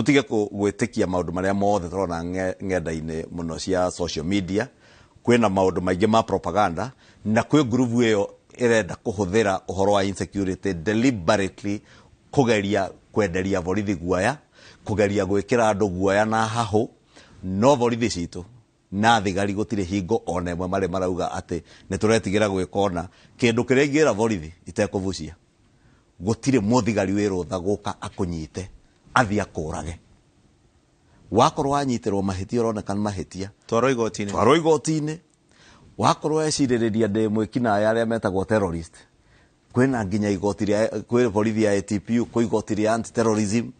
tutige gwitikia maundu maria mothe turona ngenda-ini muno cia social media kwina maundu maingi ma propaganda na kwi groove iyo irenda kuhuthira uhoro wa insecurity deliberately kugeria kwenderia borithi guaya kugeria gwikira andu guaya na hahu no borithi citu na thigari gutire hingo ona imwe mari marauga ati nituretigira gwikona kindu kiria ingira borithi itekuvucia gutire muthigari wirutha guka akunyite athia kurage wakorwo anyitirwo mahitia uronekana mahitia twaro igotini wakorwo eciririria ndi mwikina aria metagwo terrorist kwina nginya igoti ria kwi borithi ya ATPU kwi igoti ria anti terrorism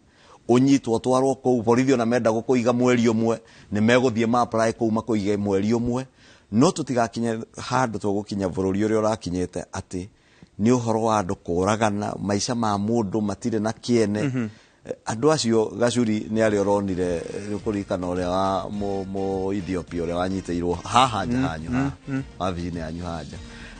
unyitwo twarwo ku borithi ona menda gukuiga mweri umwe ni meguthie ma apply ku makuiga mweri umwe no tutigakinye handu tugukinya bururi uria urakinyete ati ni uhoro wa andu kuragana maisha ma mundu matire na kiene andu acio gacuri ni ari oronire kurikana uria wa mu Ethiopia uria wanyiteirwo haha hanyu avine yanyu haja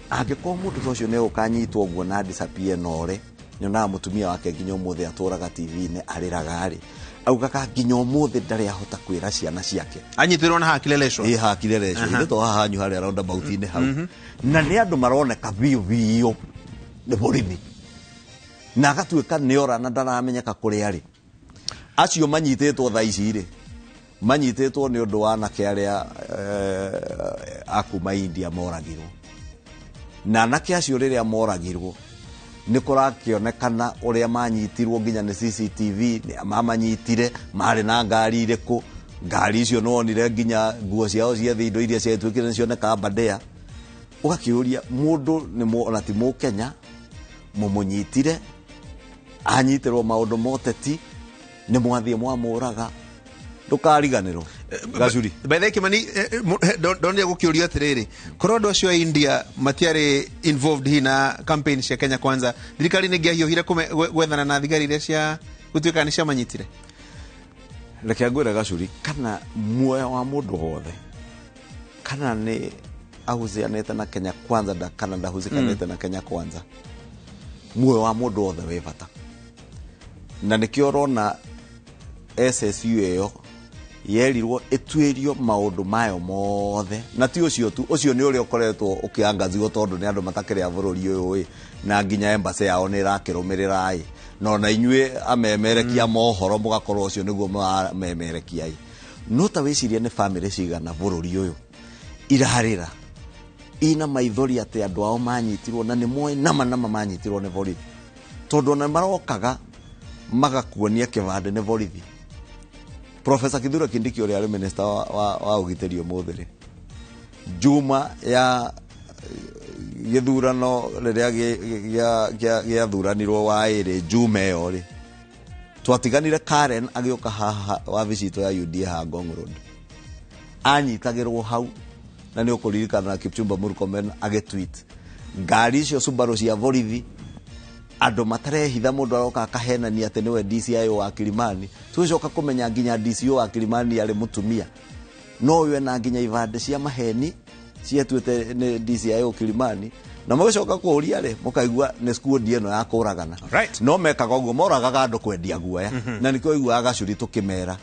angiko mundu ucio ne ukanyitwo guo na disappear nore nyona mutumia wake nginya umuthe aturaga TV-ini ariraga ari auga ka nginya umuthe ndari ahota kwira ciana ciake anyitirwo na hakilelesho inde to haha hanyu hari around about ine hau na ni andu maroneka biu ni borithi na agatuika ni ora na ndaramenyeka kuri ari acio manyitetwo thaici ri manyitetwo ni undu wa nake aria akuma India moragirwo na nake acio riria moragirwo ni kurakionekana uria manyitirwo nginya ni CCTV ni mamanyitire mari na ngari iriku ngari icio nonire nginya nguo ciao cia thindo iria cietwikire nicio neka bandea ugakiuria mundu ni ona ti mu Kenya mumunyitire anyitirwo maundu moteti ni mwathie mwamuraga ndukariganirwo gacuri by the Kimani don't gukiuria atiriri korwo ndo cio India matiari involved hina campaign cia Kenya kwanza thirikari ni ngiahiohire gwethana na thigari iria cia gutwika ni cia manyitire reke ngwira gacuri kana muoyo wa mundu wothe kana ni ahuzianete na Kenya kwanza kana ndahuzikanete na Kenya kwanza muoyo wa mundu wothe we bata na nikio rona SSU iyo yerirwo etwirio maundu mayo mothe na ti ucio tu ucio ni uri ukoretwo ukiangazio tondu ni andu matakire bururi uyu na nginya embassy yao ni rakirumirira no na inyue amemerekia mohoro mugakorwo ucio niguo memerekia no ta wiciria ni family cigana bururi uyu iraharira ina maithori ati andu ao manyitirwo na ni moe nama manyitirwo ni borithi tondu na marokaga magakuonia kivande ni borithi Professor Kithure Kindiki uri ari minister wa ugiteri umuthiri juma ya githurano riria gia thuranirwo wa iri juma iyo ri twatiganire Karen agioka haha wa visito ya UDA ha Ngong Road anyitagirwo hau na ni ukuririkana Kipchumba Murkomen agetweet ngari icio Subaru cia borithi andu matarehitha mundu aroka akahenania ati niwe DCI wa Kilimani tucoka kumenya nginya DCI wa Kilimani ari mutumia no we na nginya ivande cia maheni cietwete ni DCI wa Kilimani na mucoka kuria ri mukaigua ni squad ino ya kuragana no mekaga uguo moragaga andu kwendia guoya na nikio igua gacuri tukimera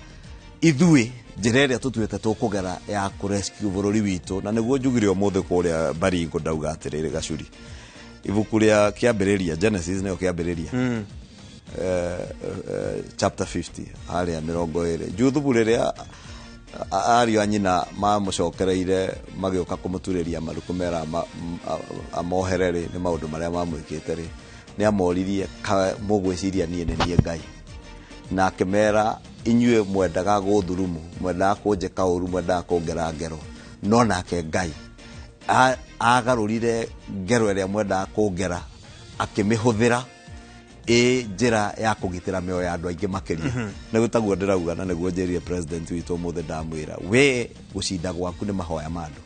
ithui njirere tutwete tukugera ya kurescue bururi witu na niguo njugire umuthe kuria Baringo ndauga atiriri gacuri ibuku ria kiambiriria Genesis nio kiambiriria chapter 50 aria 20 juthubu riria ario anyina mamucokereire magioka kumuturiria maruku mera amoherere ni maundu maria mamwikite ri ni amoririe mugwiciria nie ni Ngai na akimera inyue mwendaga guthurumu mwendaga kunjeka uru mwendaga kungera ngero no nake Ngai agarurire ngero iria mwenda kungera akimihuthira njira ya kugitira mioyo ya andu aingi makiria na gutaguo ndirauga na niguo njirie president witu muthe ndamwira we gucinda gwaku ni mahoya mandu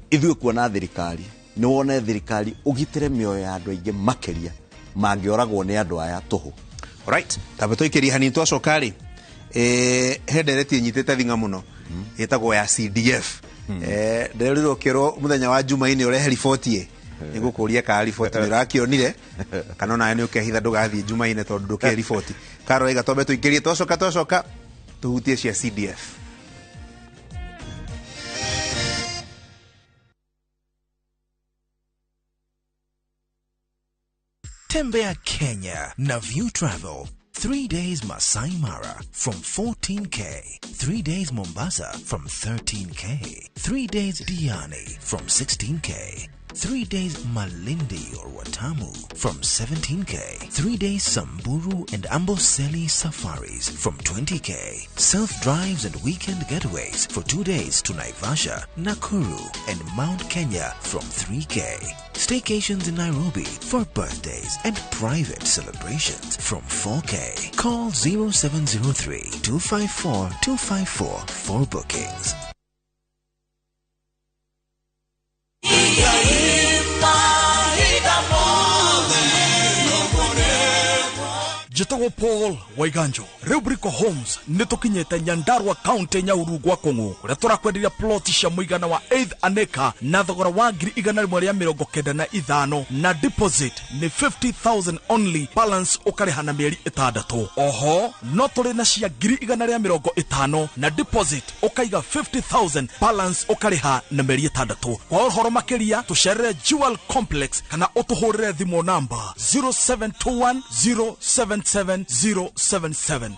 ithui kuona thirikari ni wone thirikari ugitire mioyo ya andu aingi makiria mangioragwo ni andu aya tuhu alright tabeto ikiri hani twacokari hendereti nyitete thinga muno yetagwo ya CDF nderirwo kiro muthenya wa Jumaine urehe riboti nigukuria ka report nirakionire kana na ni ukehitha ndugathie Jumaine tondu nduke report karo iga tombe tuikirie tocoka tuhutie cia CDF. Tembea Kenya na View Travel. 3 days Masai Mara from 14K. 3 days Mombasa from 13K. 3 days Diani from 16K. 3 days Malindi or Watamu from 17K. 3 days Samburu and Amboseli safaris from 20K. Self-drives and weekend getaways for 2 days to Naivasha, Nakuru and Mount Kenya from 3K. Staycations in Nairobi for birthdays and private celebrations from 4K. Call 0703-254-254 for bookings. Jitago Paul Waiganjo Rubrico Homes nitukinyete Nyandarua County Nyahururu gwa Kongo uria turakwenderia plot cia muigana wa 8 aneka na thogora wa 195 na deposit ni 50,000 only, balance ukariha na mieri 6. Oho no turi na cia 150 na deposit ukaiga 50,000, balance ukariha na mieri 6. Kwa uhoro makiria tucerere Jewel Complex kana utuhurire thimo number 0721077077.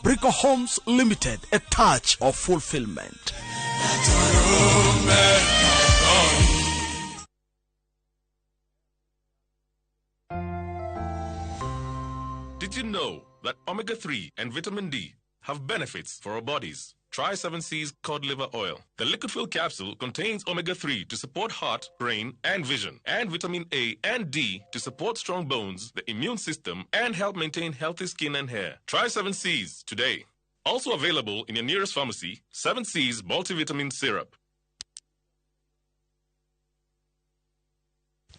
Brico Homes Limited, a touch of fulfillment. Did you know that omega-3 and vitamin D have benefits for our bodies? Try 7C's cod liver oil. The liquid fill capsule contains omega-3 to support heart, brain, and vision, and vitamin A and D to support strong bones, the immune system, and help maintain healthy skin and hair. Try 7C's today. Also available in your nearest pharmacy, 7C's multivitamin syrup.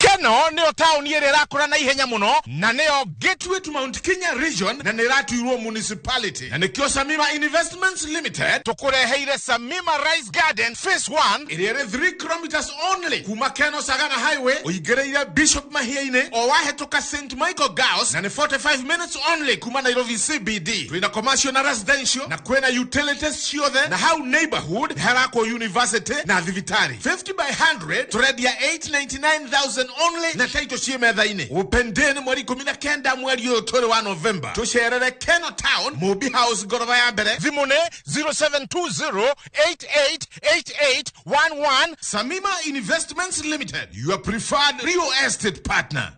Keno neo town yere rakura na ihenya muno na neo gateway to Mount Kenya region na neratuirwo municipality na nikio Samima Investments Limited tukureheire Samima Rice Garden phase 1 iriere 3 kilometers only kuma Keno Sagana Highway uigereire Bishop Mahiaine o wahetuka St Michael Girls na ni 45 minutes only kuma Nairobi CBD. Tuina commercial na residential na kwena utilities ciothe na how neighborhood harako university na thivitari 50 by 100 turedia 899,000 only na title cie methaine upendeni mweri 19 mweri utore wa November. Tusherere Keno Town Mobi House goroba ya mbere zimone 0720888811. Samima Investments Limited, your preferred real estate partner.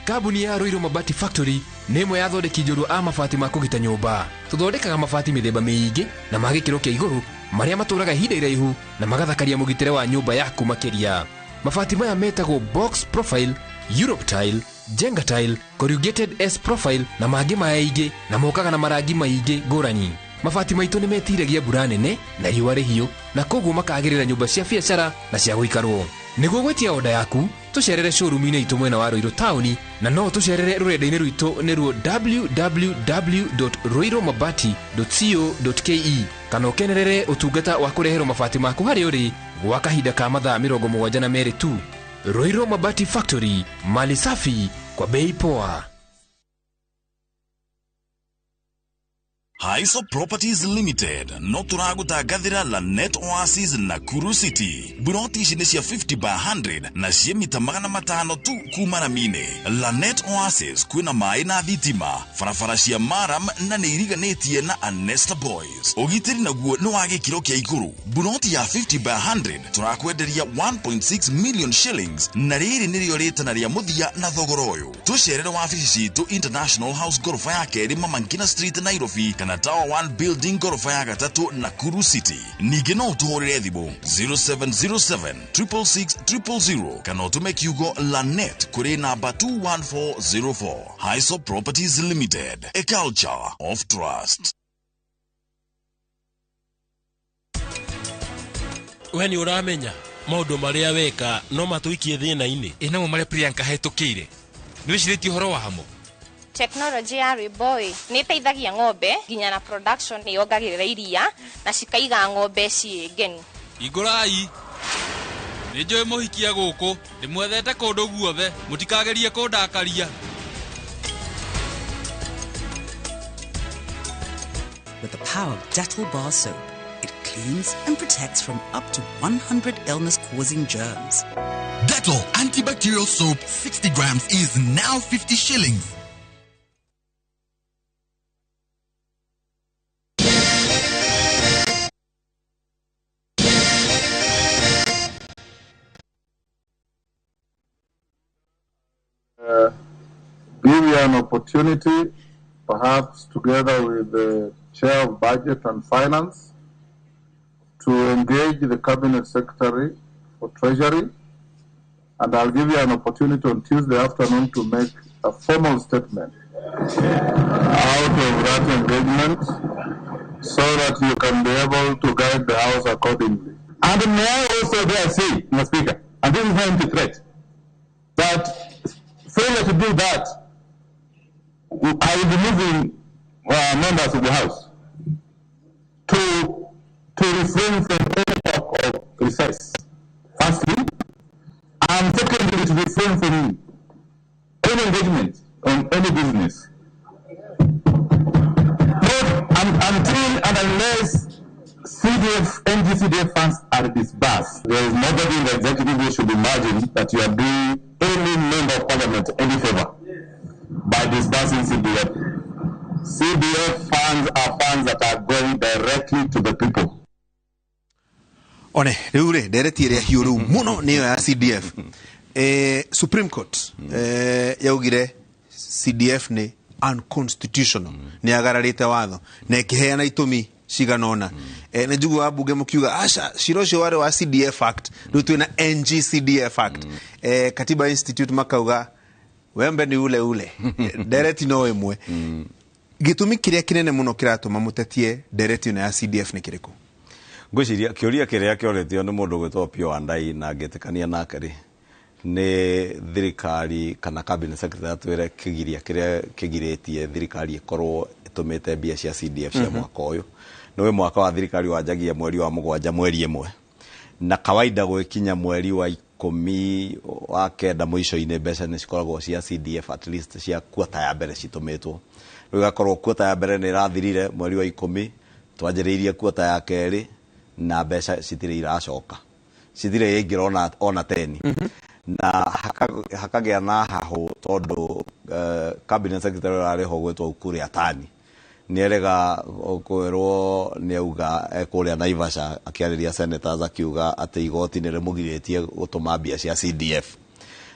Kabuni ya Roiro Mabati Factory nemwe yathondeki njuru a mabati ma kugita nyumba. Tuthondekaga mabati mithemba miingi na magikiro kia iguru maria maturaga ihinda iraihu na magathakaria mugitire wa nyumba yaku makiria. Mabati maya metagwo box profile, Europe tile, Jenga tile, corrugated S profile na mangi maingĩ na mokaga na marangi maingi ngũrani. Mabati maitu nimetiragia mbura nene na riũa rĩhiũ na koguo makagĩrĩra nyumba cia biacara na cia gũikarwo. Nĩguo gwetia order yaku tucerere showroom-inĩ itũ mwena wa Roiro Town na no tucerere rũrenda-inĩ rwitũ nĩruo www.roiromabati.co.ke kana ũkenerere ũtungata wa kũreherwo mabati maku harĩa ũrĩ gwa kahinda ka mathaa 72 tu. Roiro Mabati Factory, mali safi kwa bei poa. Haiso Properties Limited no turagutagathira Lanet Oasis Nakuru City. Buroti ici nĩ cia 50 by 100 na cie mita 500 tu kuma na mine. Lanet Oasis kwina mai na thitima, barabara cia maram na nĩ iriganĩtie na Anesta Boys. Ũgitĩri naguo nĩ wa gĩkĩro kĩa igũrũ. Buroti ya 50 by 100 turakwenderia 1.6 million shillings na rĩrĩ nĩrĩo rĩtana rĩa mũthia na thogora ũyũ. Tucerere wabici citũ International House gorofa ya kerĩ Mamankina Street Nairobi na Tower 1 Building gorofa ya gatatu Nakuru City. Ningĩ no ũtũhũrĩre thimũ 0707 666 000 kana ũtũme kiugo Lanet kũrĩ namba 21404. Haiso Properties Limited, a culture of trust. We ni uramenya maundu maria weka no matuikie thina-ini Ina mumare Priyanka hetũkĩire nĩ wĩcirĩtie ũhoro wa hamo. Technology ya Riboi nĩ ĩteithagia ng'ombe nginya na production nĩ yongagĩrĩra iria na cikaiga ng'ombe ciĩ ngeni. Igũrai Nĩnjũĩ mũhikia gũkũ, ndĩmwethete kũndũ guothe, mũtikagerie kũndakaria. With the power of Dettol bar soap, it cleans and protects from up to 100 illness-causing germs. Dettol antibacterial soap 60 grams is now 50 shillings. Give you an opportunity, perhaps together with the Chair of Budget and Finance, to engage the Cabinet Secretary for Treasury, and I'll give you an opportunity on Tuesday afternoon to make a formal statement out of that engagement so that you can be able to guide the House accordingly. And may I also there say, Mr. Speaker, and this is not empty threat, that failure to do that, I will be moving members of the House to refrain from any talk of recess, firstly, and secondly, to refrain from any engagement on any business. Until and unless CDF, NGCDF funds are disbursed, there is nobody in the executive who should imagine that you are doing any member of parliament any favor by disbursing CDF. CDF funds are funds that are going directly to the people. One, reure, dereti ere hiuru muno niyo ya CDF. Supreme Court, yaugire CDF ni unconstitutional. Ni agararite watho. Na ikiheana itumi ciganona. Na jugu wa bunge mukiuga asha shirosho wale wa CDF Act. Rutu na NGCDF Act. Katiba Institute makauga wembe ni ule. Dereti no emwe. Gitumi kiria kinene muno kiratuma mutetie dereti na ya CDF ni kiriko. Ngwiciria kiuria kiria kioretio ni mundu gwitwo Pio Andai na ngetikania nake ri ni thirikari kana cabinet secretary atwire kigiria kiria kigiritie thirikari ikorwo itumite mbia cia CDF cia mwaka uyu no mwaka wa thirikari wanjagia mweri wa 7 mweri 1 na kawaida gwikinya mweri wa 10 wa kenda mwisho-ini mbeca ni cikoragwo cia CDF at least cia quarter ya mbere citumitwo rigakorwo quarter ya mbere ni rathirire mweri wa 10 twanjiriirie quarter ya keri na mbeca citire iracoka citire ingirona ona 10 na hakagea na haho tondu cabinet secretary ariho gwetwo ukuri atani nierega okwirwo niauga ekuria Naivasha akiariria senators akiuga ati igoti ni rimugiritie gutuma mbia cia CDF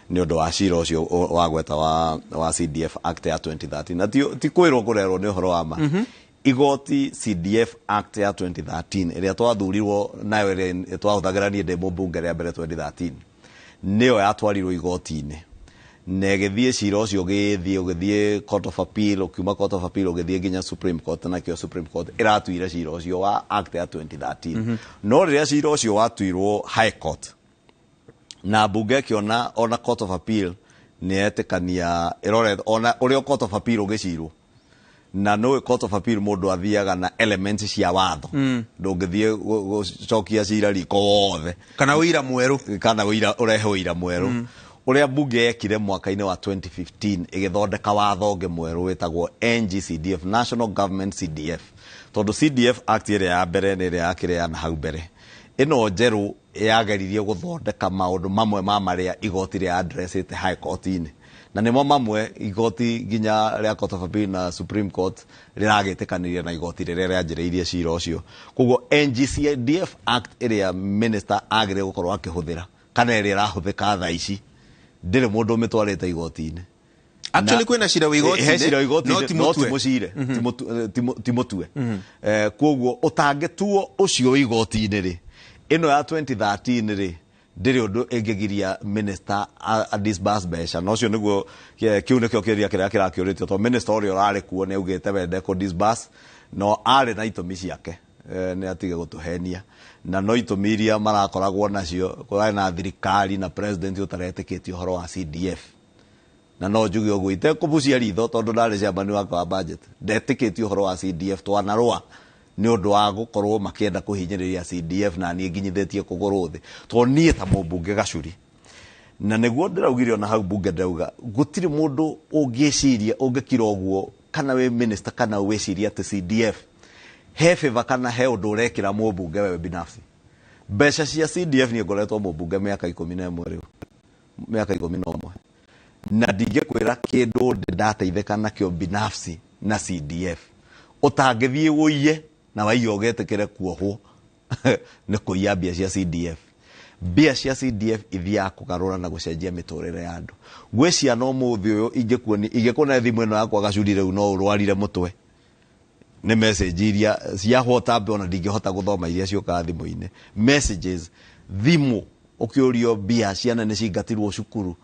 ni undu wa cira ucio wa gweta wa CDF Act ya 2013 na ti kwirwo kurerwo ni uhoro wa ma igoti CDF Act ya 2013 iria twathurirwo nayo iria twahuthagira ni ndemo bunge ria mbere 2013 niyo yatwarirwo igoti-ini na githie cira ucio githie Court of Appeal ukiuma Court of Appeal githie nginya Supreme Court na kio Supreme Court iratuira cira ucio wa Act ya 2013 no riria cira ucio watuirwo High Court na bunge kiona ona Court of Appeal ni etekania irore ona urio Court of Appeal ugicirwo na no Court of Appeal mundu athiaga na elements cia watho ndungithie gucokia cira riko wothe kana uira mweru urehe uira mweru uria bunge yekire mwaka-ini wa 2015 igithondeka watho nge mweru wetagwo NGCDF National Government CDF tondu CDF Act ire ya mbere ni ire yakireana hau mbere ino njeru yageririe guthondeka maundu mamwe ma maria igoti ria addressite High Court-ini na nimo mamwe igoti ginya ria Court of Appeal na Supreme Court riragitikaniria na igoti riria rianjireirie cira ucio koguo NGCDF Act area minister agire gukorwo akihuthira kana ria rahuthika tha ici ndire mundu mitwarite igoti-ini actually kwina cira wa igoti no timucire timutue koguo utangituo ucio igoti-ini ri ino ya 2013 ri ndire undu engegiria minister a disburse mbeca no cio niguo kiu nikio kiria kirakiuritio to minister urio rari kuo ni augite wende ku disburse no ari na itumi ciake ni atige gutuhenia na no itumi iria marakoragwo nacio kurari na thirikari na president utaretikitio horo wa CDF na no njugi oguo ite kubucia ritho tondu ndari ciambani waka wa budget ndetikitio horo wa CDF twanarua ni undu wa gukorwo makienda kuhinyiriria CDF na nie nginyithitie kuguru thi to nie ta mubunge Gachuri na niguo ndiraugire ona hau bunge ndauga gutiri mundu ungiciria ungikira uguo kana we minister kana wiciria ati CDF he favor kana he undu urekira mubunge we binafsi mbeca cia CDF ni ngoretwo mubunge miaka 11 riu miaka 11 na ndingikwira kindu ndateitheka nakio binafsi na CDF utangithie uiye na waiyo getekere kuohwo ne kuiya mbia cia CDF mbia cia CDF ithia kugarura na gucenjia miturire ya andu ngwiciria no muthi uyu ingekuona thimu ino yakwa Gachuri riu no urwarire mutwe ne message iria cia hota be ona ndingihota guthoma iria cioka thimu-ini messages thimu ukiurio mbia ciana ni cingatirwo cukuru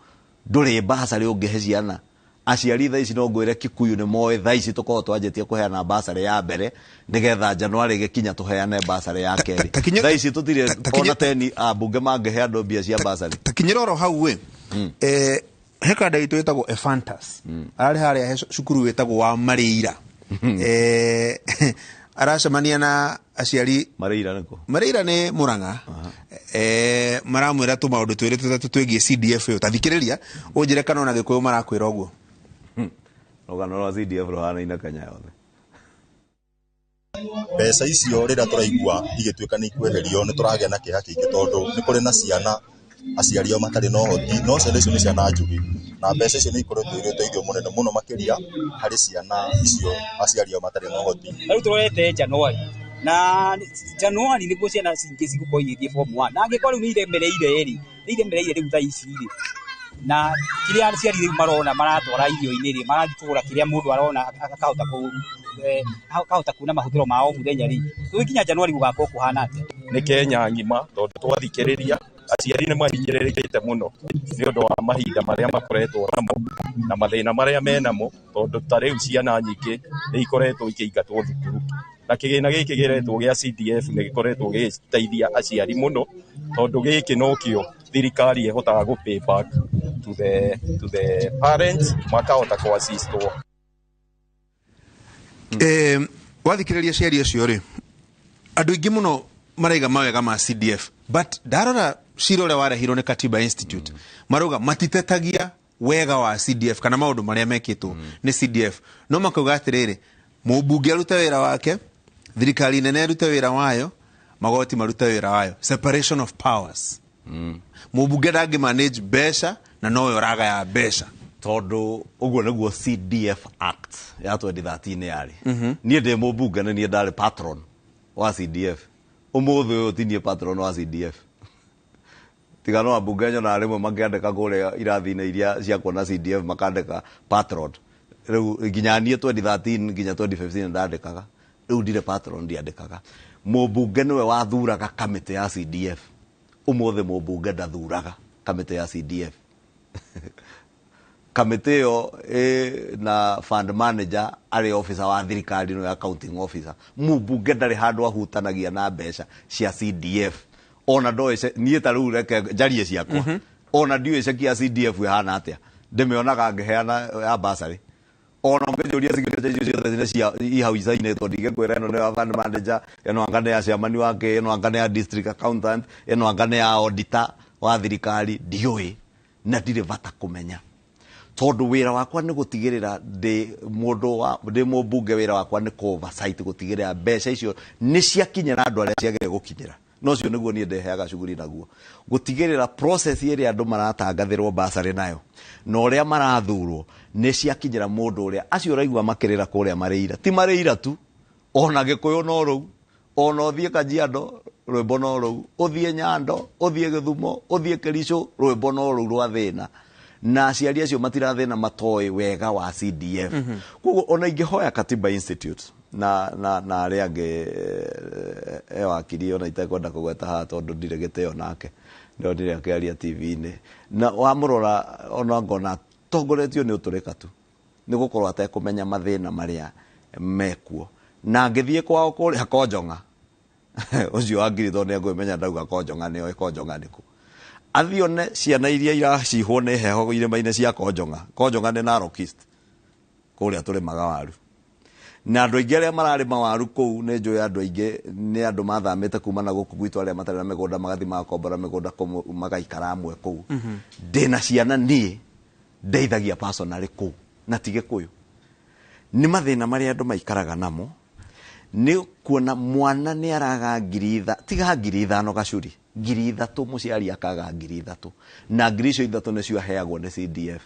nduri basari ungihe ciana aciari tha ici no ngwire Kikuyu ni moe tha ici tukorwo twanjitie kuheana basari ya mbere nigetha Januari gikinya tuheane basari ya keri tha ici tutire ona teni abunge mangihe andu mbia cia basari takinyiroro hau we heka ndaitu etagwo Efantas ari haria cukuru wetagwo wa Marĩira aracemania na aciari Marĩira ni Murang'a maramwira tu maundu twiri tutwegie CDF yo tathikiriria unjire kana ona Gikuyu marakwira uguo rugano rwa CDF ruhana ina Kenya yothe mbeca icio rira turaigua igituika ni ikweherio ni turagia na kiha kingi tondu ni kuri na ciana aciari ao matari no hoti no ciana icio ni ciana njugi na mbeca icio ni ikoretwo iri uteithio munene muno makiria hari ciana icio aciari ao matari no hoti riu turete Januari na Januari niguo ciana cingi cigukorwo igithie form 1 na angĩkorwo rĩu nĩ iremereire rĩu thaa ici rĩ na kiria aciari rĩu marona maratwara irio-inĩ rĩ maratwara kiria mundu arona akahota kuona mahũthĩro mao mũthenya rĩ tũgikinya Januari gugakorwo kuhana atĩa nĩ Kenya ngima tondu twathikĩrĩria aciari nĩ mahinyĩrĩrĩkĩte mũno nĩ ũndũ wa mahinda marĩa makoretwo namo na mathĩna marĩa menamo tondu ta rĩu ciana nyingĩ nĩ ikoretwo ikĩingatwo thukuru na kĩgĩna gĩkĩ gĩretwo gĩa CDF nĩ gĩkoretwo gĩgĩteithia aciari mũno tondu gĩkĩ no kĩo thirikari ĩhotaga gu pay back to the parents makahota ku assistwo wathikiriria ciari acio ri andu ingi muno maraiga mawega ma CDF but darora cira uria warehirwo ni Katiba Institute marauga matitetagia wega wa CDF kana maundu maria mekitwo ni CDF no makauga atiriri mubunge arute wira wake thirikari nene arute wira wayo magoti marute wira wayo separation of powers mubunge ndangi manage mbeca na nowe uraga ya mbeca tondu uguo niguo CDF Act ya 2013 yari nie ndi mubunge na nie ndari patron wa CDF umuthi uyu tinie patron wa CDF tigano abunge nyo na rimwe mangiandika kuria irathi-ini iria cia kuona CDF makandika patron riu nginya nie 2013 nginya 2015 ndandikaga riu ndire patron ndiandikaga mubunge niwe wathuraga kamite ya CDF umuthi mubunge ndathuraga kamite ya CDF kamite yo na fund manager ari officer wa thirikari no accounting officer mubunge ndari handu ahutanagia na mbeca cia CDF ona ndoice nie ta riu reke njarie ciakwa ona ndiuice kia CDF ihana atia ndimionaga ngiheana ya basari ona ngejuria ciothe cia ihau icaine to ndigĩkwĩra ĩno nĩ fund manager ĩno angane ya chairman wake ĩno angane ya district accountant ĩno angane ya auditor wa thirikari ndiũĩ na ndirĩ bata kũmenya tondu wira wakwa ni gutigirira ndi mubunge wira wakwa ni oversight gutigirira mbeca icio ni ciakinyira andu aria ciagire gukinyira no cio niguo nie ndeheaga cuguri naguo gutigirira process iria andu maratangathirwo basari nayo no ria marathurwo ni ciakinyira mundu uria acio raigua makirira kuria Marĩira ti Marĩira tu ona Gikuyu no ruu ona uthie Kajiado rwimbo no ruu uthie Nyando uthie Githumo uthie Kericho rwimbo no ruu rwa thina na aciari acio matirathina matoi wega wa CDF kugo ona ingihoya Katiba Institute na aria ange wakiri ona itakwenda kugweta ha tondu ndire giteo nake ndo ndire akiaria TV-ini na wamurora ona ngona tongoretio ni uturika tu ni gukorwo atekumenya mathina maria mekuo na ngithie kwao kuri Hakonjonga ucio angiri to ne ngwimenya ndauga Konjonga ni Konjonga niku athione ciana iria iracihwo nĩ heho irĩma-inĩ cia Konjonga ni Narok East kuria turi magawaru na andå aingä arä a mararä mawaru kå u nä njå ä andå aingä nä andå mathamä te kuma na gå kå gwitå arä a matarä na mä gå nda magathi magakombora mä gå nda magaikara amwe kå u ndä na ciana niä ndeithagia personally kå u na tigä kå yå nä mathä na marä a andå maikaraga namo nä kuona mwana nä araga tiga 5,000 gacuri 3,000 må ciari akaga 3,000 na ngiri icio 3 nä cio aheagwo nä CDF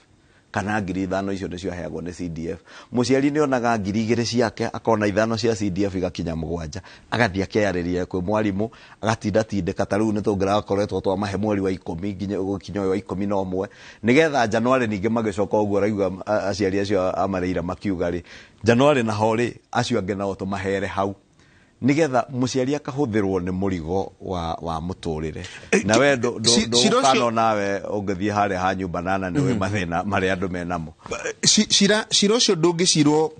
kana 5,000 icio nä cio aheagwo nä CDF må ciari nä onaga 2,000 ciake akona 5 cia CDF igakinya 7 agathiä akearä kwä mwarimå agatindatindäka ta rä u nä tå ngä rakoretwo twamahe mweri wa 10 nginya gå kinya wa 11 nä getha Januari ningä magä coka å guo raigua aciari acio amareira makiuga rä Januari naho rä acio angä nao tå mahere hau nä getha må ciari akahå thä rwo nä må rigo wa må tå rä re na we ndå nawe å ngä thiä harä ha nyumba nana nä wä mathä na marä andå menamo cira å cio ndå ngä cirwo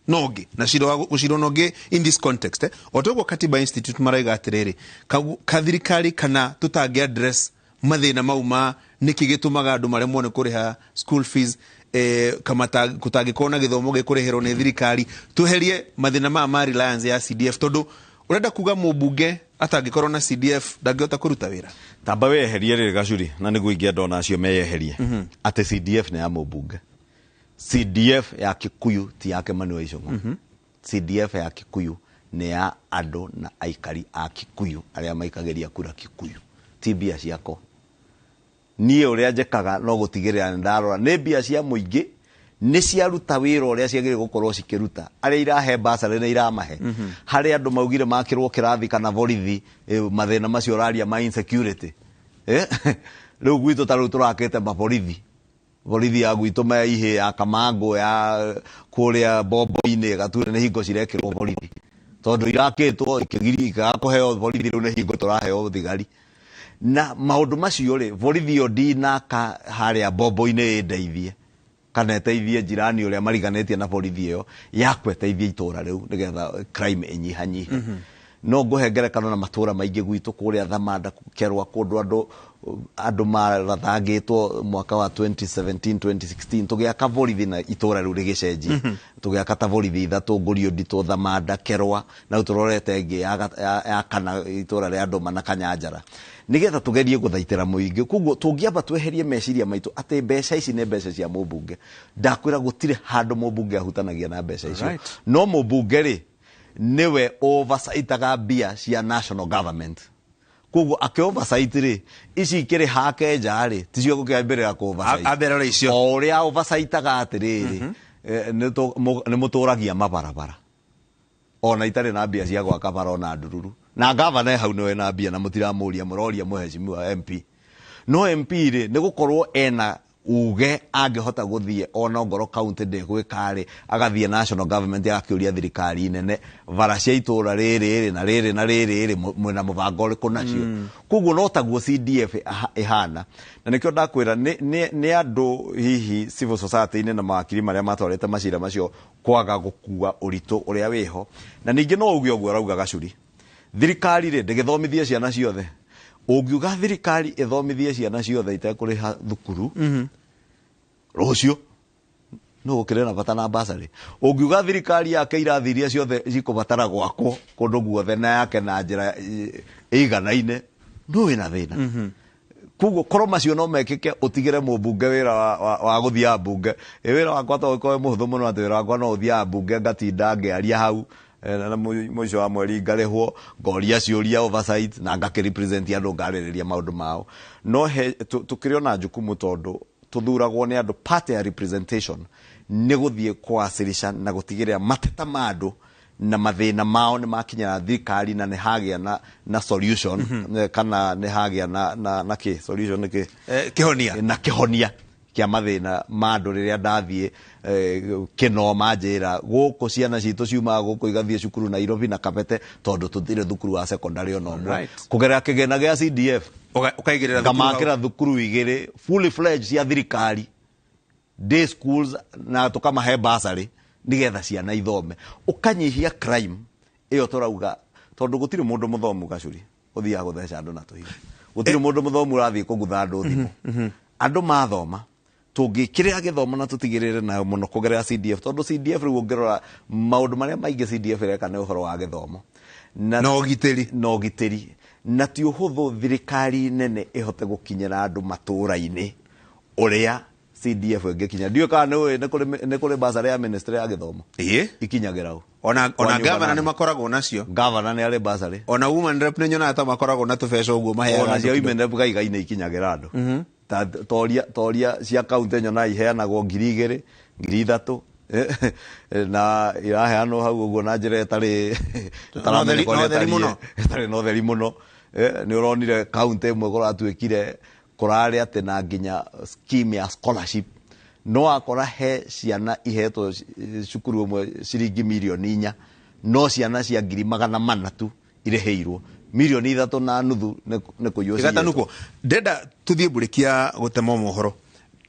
nongä na cira gå cirwo nongä in this context o toguo Katiba Institute maraiga atä rä kathirikari kana tå tangä address mathä na mauma nä kä gä tå maga andå maremwo nä kå rä ha school fees kama gå tangä korwo na gä thomo gä kå rä herwo nä thirikari tå herie mathä na maya ma reliance ya CDF tondå å renda kuga må mbunge atangä korwo na CDF ndangä hota kå ruta wä ra tamba weherie rä gacuri na nä guo ingä ndona acio meyeherie atä CDF nä ya må mbunge CDF ya Kikuyu ti ya Kimani Ichu'Ngwa CDF ya Kikuyu nä ya andå na aikari a Kikuyu arä a maikagä kura Kikuyu ti mbia ciako niä å rä a njekaga no gå tigä rä ra nä ndarora nä mbia cia må ingä nä ciaruta wä ra å rä a ciagä rä gå korwo cikä ruta arä a irahe mbacarä nä iramahe harä andå maugire makä rwo kä rathi kana borithi mathä na macio raria ma insecurity rä u gwitå ta rä u tå rakä te maborithi borithi ya gwitå me ihä ya Kamango ya kå rä a mbombo-inä gature nä hingo cirekä rwo borithi tondå irakä two ikagakå heo borithi rä u nä hingo tå raheo thigari na maundu macio ri borithi o ndinaka haria mbombo-inĩ ĩndeithie kana ĩteithie njirani ũrĩa mariganĩtie na borithi ĩyo yakwe ĩteithie itũra rĩu nĩgetha crime ĩnyihanyihe no ngũhe ngerekano na matũra maingĩ gwitũ kũrĩa Thamanda Kerwa kũndũ andũ marathangĩtwo mwaka wa 2017 2016 tũgĩaka borithi na itũra rĩu rĩgĩcenjia tũgĩaka ta borithi 3 Ngũrio Nditũ Thamanda Kerwa na tũrorete ĩngĩ ya kana itũra rĩa Ndũma na Kanyanjara nigetha tugerie guthaitira muingi kuguo tungiamba tweherie meciria maitu ati mbeca ici ne mbeca cia mubunge ndakwira gutire handu mubunge ahutanagia na mbeca icio no mubunge ri niwe oversightaga mbia cia national government kuguo ake oversight ri ici kiri hake njari ticio gukiambirira ku oversight ambera icio o ria oversightaga atiriri ni muturagia mabarabara ona itari na mbia cia gwaka bara ona ndururu na governor hau niwe na mbia na mutiramuria muroria muheshimiwa MP no MP ri ni gukorwo ena uge angihota guthie ona ngoro county ndegwikari agathie national government agakiuria thirikari nene bara cia itura riri na riri na riri mwena mubango uriku nacio kuguo no taguo CDF ihana na nikio ndakwira ni andu hihi civil society ine na mawakiri maria matwarete macira macio kwaga gukua urito uria wiho na ningi no uge uguo rauga gacuri thirikari ri ndegithomithie ciana ciothe ungiuga thirikari ithomithie ciana ciothe itekuriha thukuru rucio no gukire na bata na basari ungiuga thirikari yake irathi iria ciothe cikubatara gwakwo kundu guothe na yake na njira iganaine no wina thina kuguo korwo macio no mekike utigire mubunge wira wa guthia mbunge wira wakwa to ko muhuthu muno ati wira wakwa no uthia mbunge ngatinda ngiaria hau na mwisho wa mweri ngarehwo ngoria ciuria oversight na ngakirepresent andu ngarĩrĩria maundu mao no tukiriona jukumu tondu tuthuragwo ni andu part ya representation ni guthie kwasirisha na gutigirira mateta ma andu na mathina mao ni makinyira thirikari na ni hagia na solution kana ni hagia na ki solution ni ki kihonia na kihonia kia mathina ma andu riria ndathie kino manjira guku ciana citu ciuma guku igathie cukuru Nairobi na Kabete tondu tutire thukuru wa secondary ono kugerera kigena gia CDF ukaigirira kamakira thukuru igiri fully fledged cia thirikari day schools na tukamahe bursary nigetha ciana ithome ukanyihia crime iyo turauga tondu gutire mundu muthomu gacuri uthia gutheca andu na tuhiga gutire mundu muthomu rathie kugutha andu thimu andu mathoma tungi kiria githomo na tutigirire na muno kugerera CDF tondu CDF riu ngirora maundu maria maingi CDF reka ne uhoro wa githomo no giteri na ti uhuthu thirikari nene ihote gukinyira andu matura-ini uria CDF ngikinya ndio kana ne kuri basari ya ministry ya githomo ikinyagira u ona governor ne makoragwo nacio governor ne ari basari ona woman rep ne nyona ata makoragwo na tubeca uguo maheaga ona cia women rep gaigai-ine ikinyagira andu toria cia county nyona iheanagwo 2,000 3,000 na iraheanwo hau uguo na njira etari no theri muno ni uronire county imwe kuratuikire kurari ate na nginya scheme ya scholarship no akora he ciana iheto cukuru umwe ciringi milioni 4 no ciana cia 400,000 tu ireheirwo milioni 3.5 ne kuyo igatanuko deda tuthie burikia gutema mohoro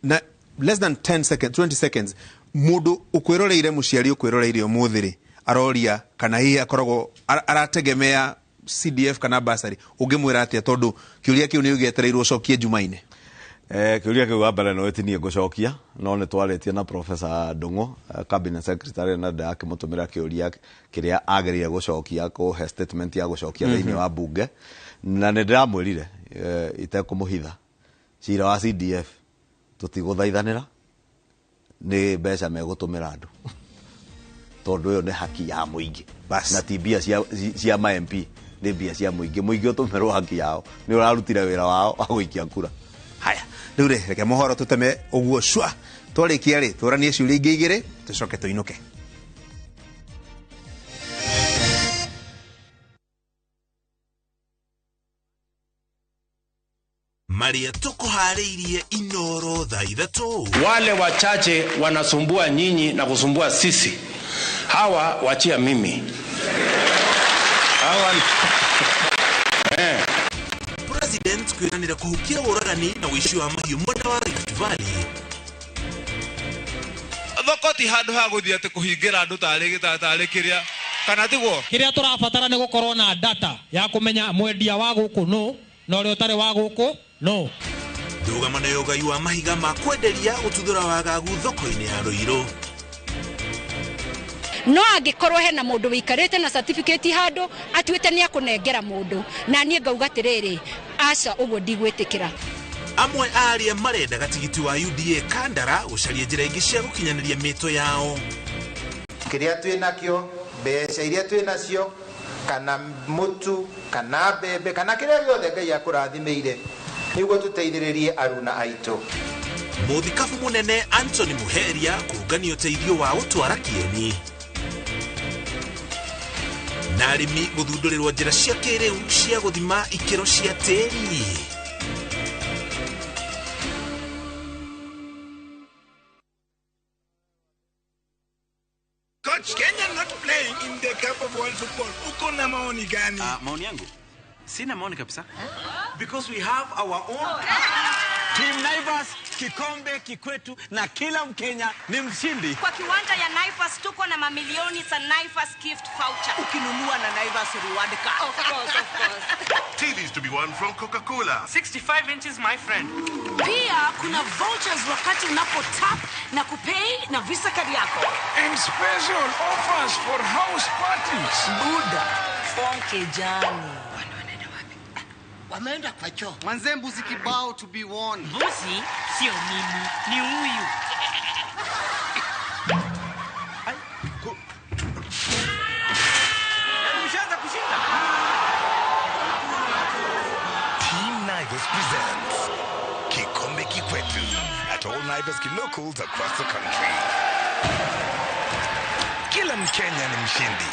na less than 10 seconds 20 seconds mudu ukwiroreire muciari ukwiroreire umuthiri aroria kana hihi akoragwo arategemea CDF kana basari ungimwira atia tondu kiuria kiu ni ugetereirwo cokie jumaine kiuria kiu wabere no etinie gucokia no ne twaritie na professor Ndungu cabinet secretary na ndake mutumira kiuria kiria agerire gucokia ko he statement ya gucokia thiini wa bunge na ne ndiramwirire itekumuhitha cira wa CDF tutiguthaithanira ni mbeca megutumira andu tondu yo ne haki ya muingi na tibia cia ma MP ni mbia cia muingi utumirwo haki yao ni urarutire wira wao wa guikia kura haya riu reke mohoro tuteme uguo shwa twarikia ri turanie ciuria ingi igiri tucoke tuinuke Maria tukuhariirie inoro thaa 3. Wale wachache wanasumbua nyinyi na kusumbua sisi, hawa wachia mimi hawa President kwiranira kuhukia uragani na wishi wa mahiu mwena wa Rift Valley. Thokoti handu ha guthia ati kuhingira andu tari kiria kana tiguo kiria turabatara ni gukorwo na data ya kumenya mwendia wa guku no na uri utari wa guku no ndugama na yogai wa mahiga ma kwenderia ututhura wagagu thoko-ini ya Ruiru. No angikorwo hena mundu wikarite na certificate hando atuite ni akunengera mundu na nie ngauga tiriri aca uguo ndigwitikira. Amwe aria marenda gatigiti wa UDA Kandara gucaria njira ingi cia gukinyaniria mito yao. Kiria twinakio mbeca iria twinacio kana mutu kana bebe kana kiria giothe Ngai akurathimeire niguo tuteithiririe aruna aitu. Muthikabu munene Anthony Muheria kugania uteithio wa utwara kieni na arimi guthundurirwo njira cia kiriu cia guthima ikiro cia tiri. Coach, Kenya not playing in the Cup of World Football. Uko na maoni gani? Maoni yangu sina maoni kabisa, because we have our own Team Naivas, kikombe kikwetu na kila Mkenya ni mshindi. Kwa kiwanja ya Naivas tuko na mamilioni za Naivas gift voucher. Ukinunua na Naivas reward card. Of course. TVs to be won from Coca-Cola. 65 inches my friend. Pia kuna vouchers wakati unapo tap na kupay na Visa card yako. And special offers for house parties. Buda, fonke jani. Wameenda kwa choo. Manze mbuzi kibao to be won. Mbuzi sio mimi, ni huyu. Mshaanza kushinda. Team Naivas presents Kikombe Kikwetu at all Naivas locals across the country. Kila Mkenya ni mshindi.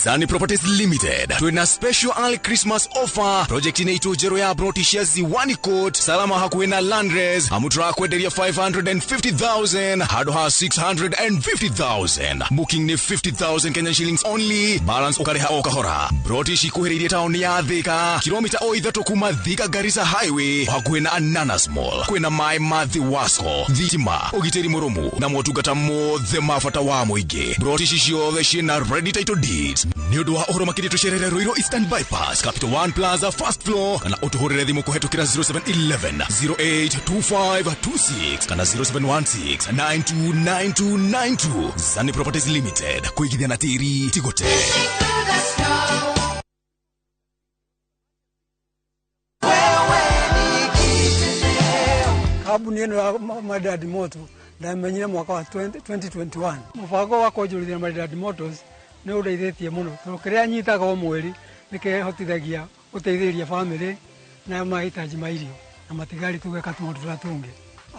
Sunny Properties Limited tuna special early Christmas offer. Project inaitwa Jero ya Brotishia Ziwani Court. Salama hakuena Landres. Amutra kwenderia 550,000. Hado ha 650,000. Booking ni 50,000 Kenyan shillings only. Balance ukareha okahora. Brotish ikuheriria town ya Thika. Kilomita o idhato kuma Thika Garissa Highway. Hakuena Ananas Mall. Kwena Mai Mathi Wasco. Thitima. Ogiteri Murumu. Na motugata mo the mafata wa muige. Brotish ciothe ciena ready title deeds. ni undu wa uhoro makiri tucerere Ruiru Eastern Bypass Capital One Plaza first floor kana utuhurire thimu kuhetukira 0711 082526 kana 0716 929292. Zani Properties Limited, kuigithia na tiri tigote. Kabuni yenu ya Madadi Moto ndamenyire mwaka wa 2021 mubango wa kwonjorithia Madadi Motors ni undeithĩtie muno tondũ kĩrĩa nyitaga o mweri nĩkĩhotithagia gũteithĩrĩria bamĩrĩ na mahitaji ma irio na matigari tugeka tũmaũndũ tũrĩa tũngĩ.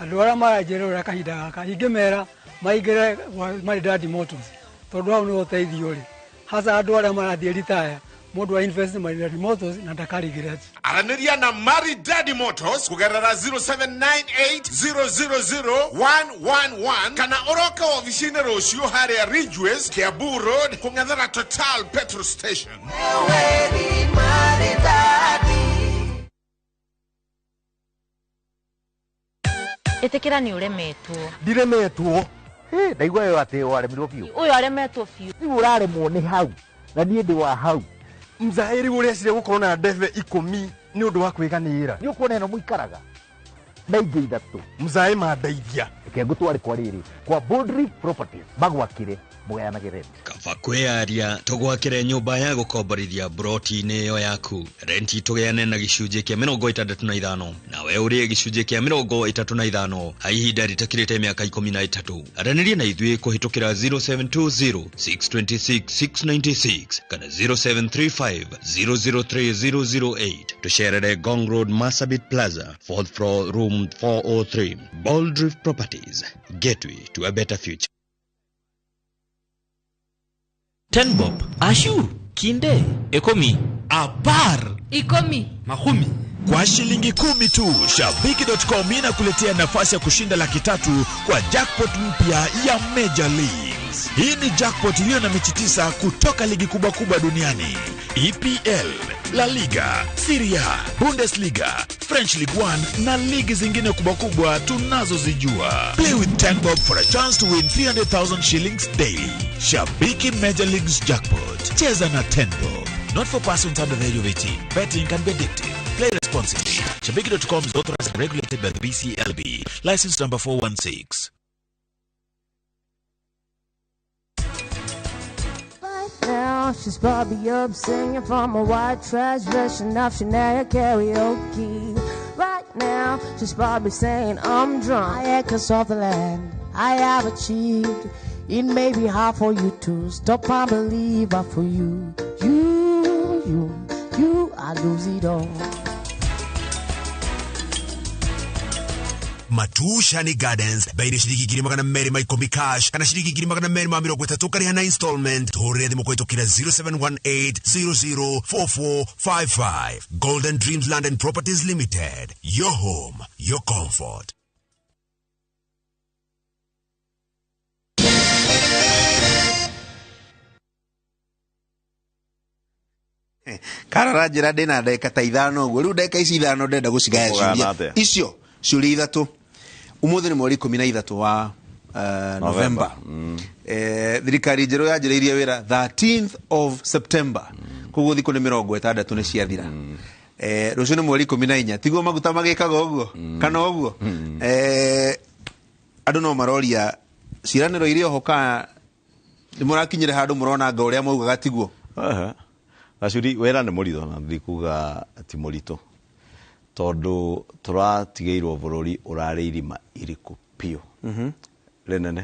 Andũ arĩa maranjĩra ũrĩa kahinda gaka ingĩmera maingĩre Madadi Motors tondũ hau nĩ ũteithio rĩ hasa andũ arĩa marathiĩ retire mundu wa invest Madadi Motors na ndakarigirete. Araniria na Madadi Motors kugerera 0798000111 kana oroka ofisini rocio haria Ridgeways Kiambu Road kung'ethera Total Petrol Station. Itikira ni uremetwo. Ndiremetwo. Ndaigua yo ati waremirwo biu. Uyu aremetwo biu. Ni uraremwo ni hau. Na nie ndi wa hau. Mzairi ule cire gukorwo na ndeve 10 ni undu wa kwiganira. Ni ukuona eno muikaraga. Na ingi ithatu. Mzai mandeithia. Ke ngutware kwa riri. Kwa Boldrift Properties magwakire mugayanagire. Kaba kwearia tugwakire nyumba ya gukomborithia broti-ini yo yaku. Renti tugeane na gicunjĩ kia 65 nawe urie gicunjĩ kia 35 ha ihinda ritakirite miaka 13. Araniria na ithuĩ kuhitukira 0720 626 696 kana 0735 003008. Tucerere Gong Road Marsabit Plaza 4th floor room 403. Boldrift Properties, gateway to a better future. Tenbob, Ashu, Kinde, Ekomi, Abar, Ikomi, Mahumi. Kwa shilingi 10 tu, Shabiki.com inakuletea nafasi ya kushinda $300,000 kwa jackpot mpya ya Major Leagues. Hii ni jackpot iliyo na mechi 9 kutoka ligi kubwa duniani. EPL, La Liga, Serie A, Bundesliga, French League 1 na ligi zingine kubwa tunazozijua. Play with Tenbob for a chance to win 300,000 shillings daily. Shabiki Major Leagues Jackpot. Cheza na Tenbob. Not for persons under the age of 18. Betting can be addictive. Play responsibly. Shabiki.com is authorized and regulated by the BCLB. License number 416. Now she's probably up singing from a white trash version of Shania karaoke. Right now she's probably saying I'm drunk. I echoes of the land I have achieved. It may be hard for you to stop and believe, but for you, I lose it all. Matushani Gardens baire shiriki girima kana meri mai kombi cash kana shiriki girima kana meri mamiro kweta tukari na installment tore de mokweto kira 0718004455. Golden Dreams Land and Properties Limited, your home, your comfort. Karara njira ndina ndeka ta ithano guo riu ndeka ici ithano ndenda gucigaya ciuria icio ciuria ithatu. Umuthi ni mweri 13 wa November. Thirikari njeru yanjiriirie wira 13th of September. Koguo thiku ni 60 ni ciathira. Rucio ni mweri 14 tiguo maguta magikaga uguo kana uguo. Andu no maroria ciraniro irio hoka ni murakinyire handu murona nga uria maugaga tiguo. Gacuri wera nĩ mũritũ na ndikuga ti mũritũ tondũ tũratigĩirwo bũrũri ũrarĩ irima iriku piũ rĩnene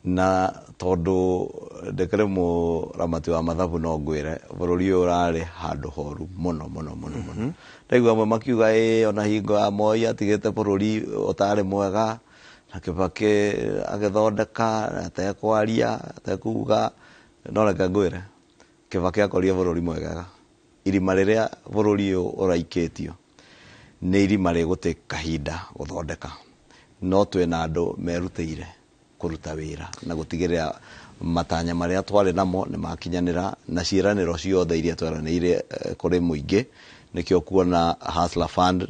na tondũ ndekere mũramati wa mathabu no ngwĩre bũrũri ũyũ ũrarĩ handũ horu mũno ndaigua amwe makiuga ona hingo ya Moi atigĩte bũrũri ũtarĩ mwega na Kibaki agĩthondeka atekwaria atekuga no reke ngwĩre Kibaki akoria bũrũri mwega. Irima rĩrĩa bũrũri ũyũ ũraikĩtio nĩ irima rĩgũtĩ kahinda gũthondeka, no twĩna andũ merutĩire kũruta wĩra na gũtigĩrĩra matanya marĩa twarĩ namo nĩ makinyanĩra na ciĩranĩro ciothe iria tweranĩire kũrĩ mũingĩ. Nĩkĩo kuona Hustler Fund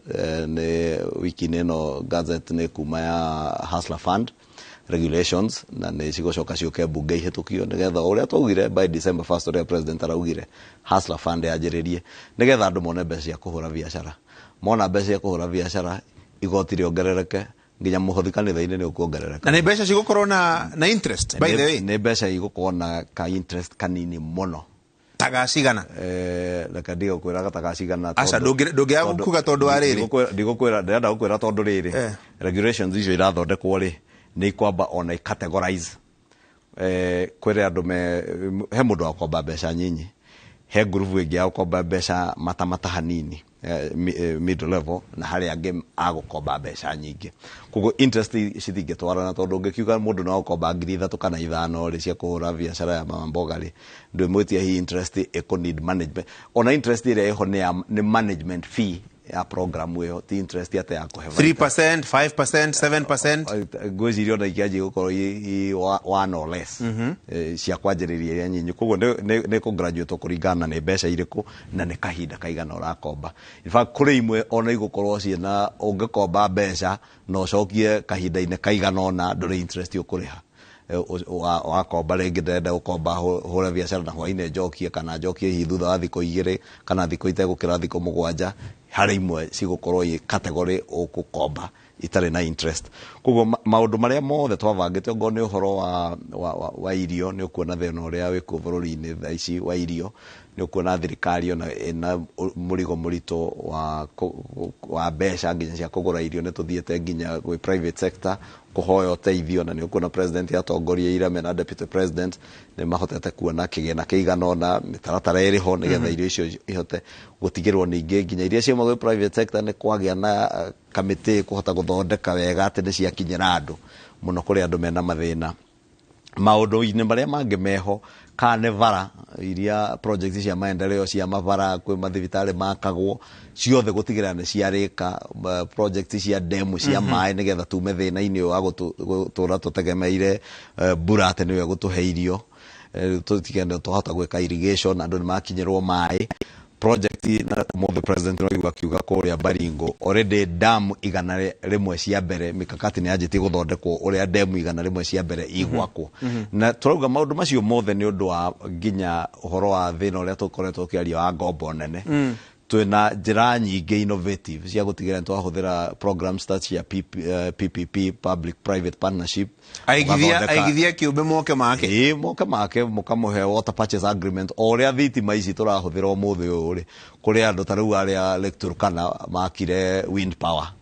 nĩ wiki ĩno gazette nĩ kuma ya Hustler Fund regulations na nä cigocoka ciuke bunge ihetukio nigetha uria twaugire by December 1st uria president araugire hustler fund yanjiririe nigetha andu mone mbeca cia kuhura biashara mona mbeca cia kuhura biashara igoti riongerereke nginya muhothi kanitha-ini ni ukuongerereka na nä mbeca cigåkorwo na interest by the way nä mbeca igåkorwo na ka interest kanini muno tagacigana reke ndigåkwĩra tagacigana aca ndångĩaga kuga tondũ wa rĩrĩ ndĩrenda gũkwĩra tondũ rĩrĩ regulations icio irathondekwo rĩ nĩ ikwamba ona categorize kwĩrĩ andũ he mũndũ wa gũkomba mbeca nyinyi he group ĩngĩ ya gũkomba mbeca matamata hanini mid level na harĩa angĩ agũkomba mbeca nyingĩ koguo interest citingĩtwarana tondũ ũngĩkiuga mũndũ no gũkomba 3,000 kana 5 rĩ cia kũhũra biacara ya mamboga rĩ ndwĩmwĩtia hi interest need management ona interest ĩrĩa ĩho nĩ management fee ya program ĩyo ti interest ate ya kũhe 3% 5% 7% ngwĩciria ona ingĩanjia gũkorwo i 1 or less cia kwanjĩrĩria iria nyinyi koguo nĩ kũgraduate kũringana nĩ mbeca irĩkũ na nĩ kahinda kaigana ũrakomba in fact kũrĩ imwe ona igũkorwo ciĩna ũngĩkomba mbeca na ũcokie kahinda-inĩ kaigana ona ndũrĩ interest ũkũrĩha wakomba rĩngĩ ndĩrenda gũkomba hũre biacara na hwainĩ njokie kana njokie hihi thutha wa thikũ 2 kana thikũ itegũkĩra thikũ 7 harĩ imwe cigũkorwo i category ũgũkomba itarĩ na interest koguo maũndũ marĩa mothe twabangĩte ongorwo nĩ ũhoro wa irio nĩ ũkuona thĩna ũrĩa wĩkuo bũrũri-inĩ thaa ici wa irio nĩ ũkuona thirikari ona ĩna mũrigo mũritũ wa mbeca nginya cia kũgũra irio nĩ tũthiĩte nginya gwĩ private sector kũhoya ũteithio na nĩ ũkuona president atongoria ira mena deputy president nĩ mahotete kuona kĩgĩna kĩigana ona mĩtaratara ĩrĩho nĩgetha irio icio ihote gũtigĩrwo ningĩ nginya iria ciuma gwĩ private sector nĩ kwagĩa na kamĩtĩ kũhota gũthondeka wega atĩ nĩ ciakinyĩra andũ mũno kũrĩ andũ mena mathĩna maũndũ-inĩ marĩa mangĩ meho kana bara iria projects cia maendeleo cia mabara kwĩ mathibitarĩ makagwo ciothe gũtigĩrĩra nĩ ciarĩka projects cia demu cia maĩ nĩgetha tume thĩna-inĩ wa gũtũra tũtegemeire mbura atĩ nĩwe gũtũhe irio tũtigane twahota gwĩka irrigation andũ nĩ makinyĩrwo maĩ project na mũthĩ president no akiuga kũrĩa Baringo already dam 100 cia mbere mikakati nĩ yanjĩtie gũthondekwo ũrĩa dam 100 cia mbere igwakwo na turauga maũndũ macio mothe nĩ ũndũ wa nginya ũhoro wa thĩna ũrĩa tũkoretwo tũkĩaria wa ngombo nene twina njĩra nyingĩ innovative cia gũtigĩrĩra twahũthĩra programs cia PPP public private partnership aigithia kĩũmbe moke make mũkamũhe water purchase agreement o ũrĩa thitima ici tũrahũthĩra ũmũthĩ ũyũ rĩ kũrĩ andũ ta rĩu arĩa Lake Turkana makire wind power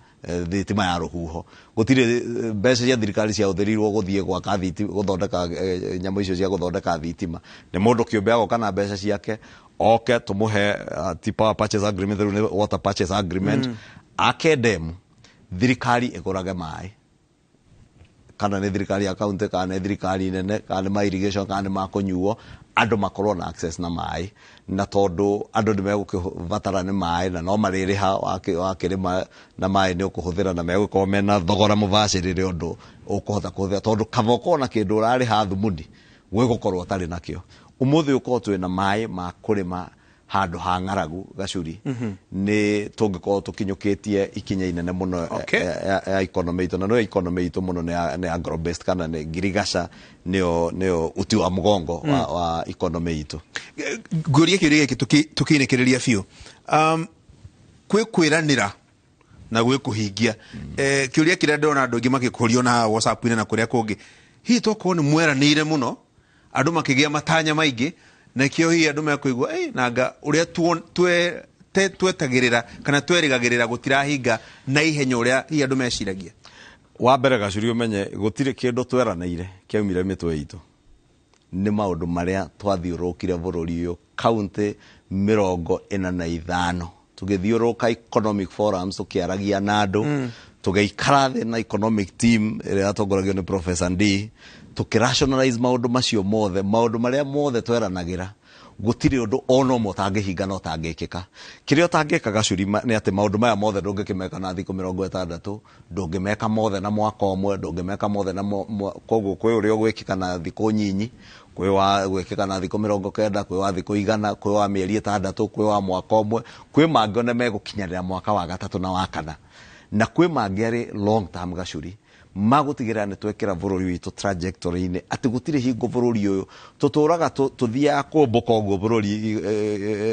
thitima ya rũhuho gũtirĩ mbeca cia thirikari ciahũthĩrirwo gũthiĩ gwaka gũthondeka nyamũ icio cia gũthondeka thitima nĩ mũndũ kĩũmbe agoka na mbeca ciake oke tũmũhe power purchase agreement rĩu nĩ water purchase agreement ake demu thirikari ĩgũrage maĩ kana nĩ thirikari ya kaunti kana nĩ thirikari nene kana nĩ ma irrigation kana nĩ ma kũnyuo andũ makorwo na access na maĩ na tondũ andũ nĩ megũkĩbatara nĩ maĩ na no marĩrĩha wakĩrĩma na maĩ nĩ ũkũhũthĩra na megũkorwo mena thogora mũbacĩrĩre ũndũ ũkũhota kũhũthĩra tondũ kathoko na kĩndũ ũrarĩha thumuni gwĩgũkorwo ũtarĩ nakĩo ũmũthĩ ũkorwo twĩna maĩ ma kũrĩma handũ ha ng'aragu gacuri nĩ tũngĩkorwo tũkinyũkĩtie ikinya inene mũno ya economy itũ na no economy itũ mũno nĩ agro based kana nĩ ngirigaca nĩyo uti wa mũgongo wa economy itũ ngũria kĩũria gĩkĩ tũkĩinĩkĩrĩria biũ kwĩranĩra na gwĩkũhingia kĩũria kĩrĩa ndĩrona andũ aingĩ magĩkũrio na WhatsApp-inĩ na kũrĩa kũngĩ hihi tokorwo nĩ mweranĩire mũno andũ makĩgĩa matanya maingĩ na kĩo hihi andũ mekũigua nanga ũrĩa twetagĩrĩra kana twerĩgagĩrĩra gũtirahinga na ihenya ũrĩa hihi andũ meciragia wa mbere gacuri ũmenye gũtirĩ kĩndũ tweranĩire kĩaumire mĩtwe itũ nĩ maũndũ marĩa twathiũrũkire bũrũri ũyũ kaunti 45 tũgĩthiũrũka economic forums tũkĩaragia na andũ tũgĩikara thĩ na economic team ĩrĩa yatongoragio nĩ Professor D tũkĩrationalize maũndũ macio mothe maũndũ marĩa mothe tweranagĩra gũtirĩ ũndũ ona ũmwe ũtangĩhinga na ũtangĩkĩka kĩrĩa ũtangĩka gacuri nĩ atĩ maũndũ maya mothe ndũngĩkĩmeka na thikũ 60 ndũngĩmeka mothe na mwaka ũmwe ndũngĩmeka mothe na koguo kwĩ ũrĩa ũgwĩkĩka na thikũ nyinyi kwĩ wa gwĩkĩka na thikũ 90 kwĩ wa thikũ 100 kwĩ wa mĩeri 6 kwĩ wa mwaka ũmwe kwĩ mangĩ one megũkinyanĩra mwaka wa 3 na wa 4 na kwĩ mangĩ arĩ long term gacuri magutigira ni twekera bururi witu trajectory ine ati gutire hingo bururi uyu tuturaga tuthia kumbuka uguo bururi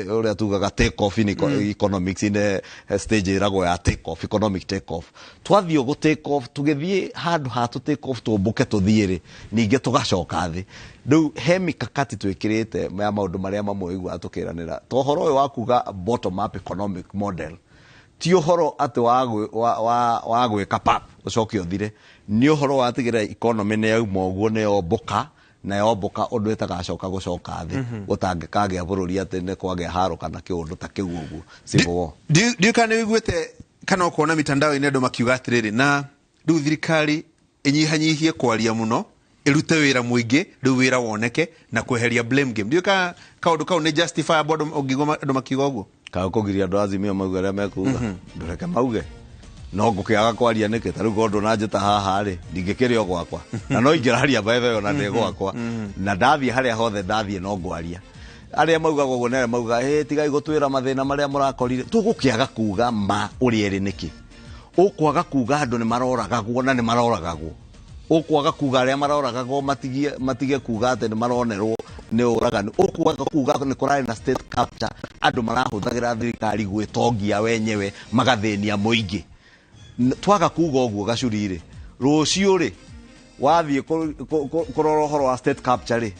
uria tugaga take off in economics in stage irago ya take off economic take off twathio go take off tugethie handu ha tu take off tumbuke tuthiire ninge tugacoka thi riu he mikakati twikirite ya maundu maria mamwe igwa atukiranira to horo uyu wa kuga bottom up economic model ti uhoro ati wa gwika pap ucoke uthire ni uhoro wa tigira economy ne yauma uguo ne yomboka na yomboka undu itagacoka gucoka thi gutangikagea bururi ati ne kwagea haro kana kiundu ta kiu uguo sibo dio kana wiguite kana ukona mitandao ine ndo makiuga atiriri na riu thirikari inyihanyihie kwaria muno irute wira muingi riu wira woneke na kweheria blame game dio ka kaundu kau ne justifiable ungigoma ndo makiuga uguo ka kugiria andu azimio mauga aria mekuga ndureke mauge no ngukiaga kwaria niki ta riu gondo na njita haha ri ndingikirio gwakwa na no ingiraria baitha yo na ndi gwakwa na ndathie haria hothe ndathie no ngwaria aria mauga gogo nere mauga tigai gutwira mathina maria murakorire tugukiaga kuga ma uri eri niki ukwaga kuga andu ni maroragagwo na ni maroragagwo ukwaga kuga aria maroragagwo matige kuga ati ni maronerwo ni uragani ukwaga kuga ni kurari na state capture andu marahuthagira thirikari gwitongia wenyewe magathenia muingi twaga kuga uguo gacurire rucio ri wathie kurora horo wa state capture ri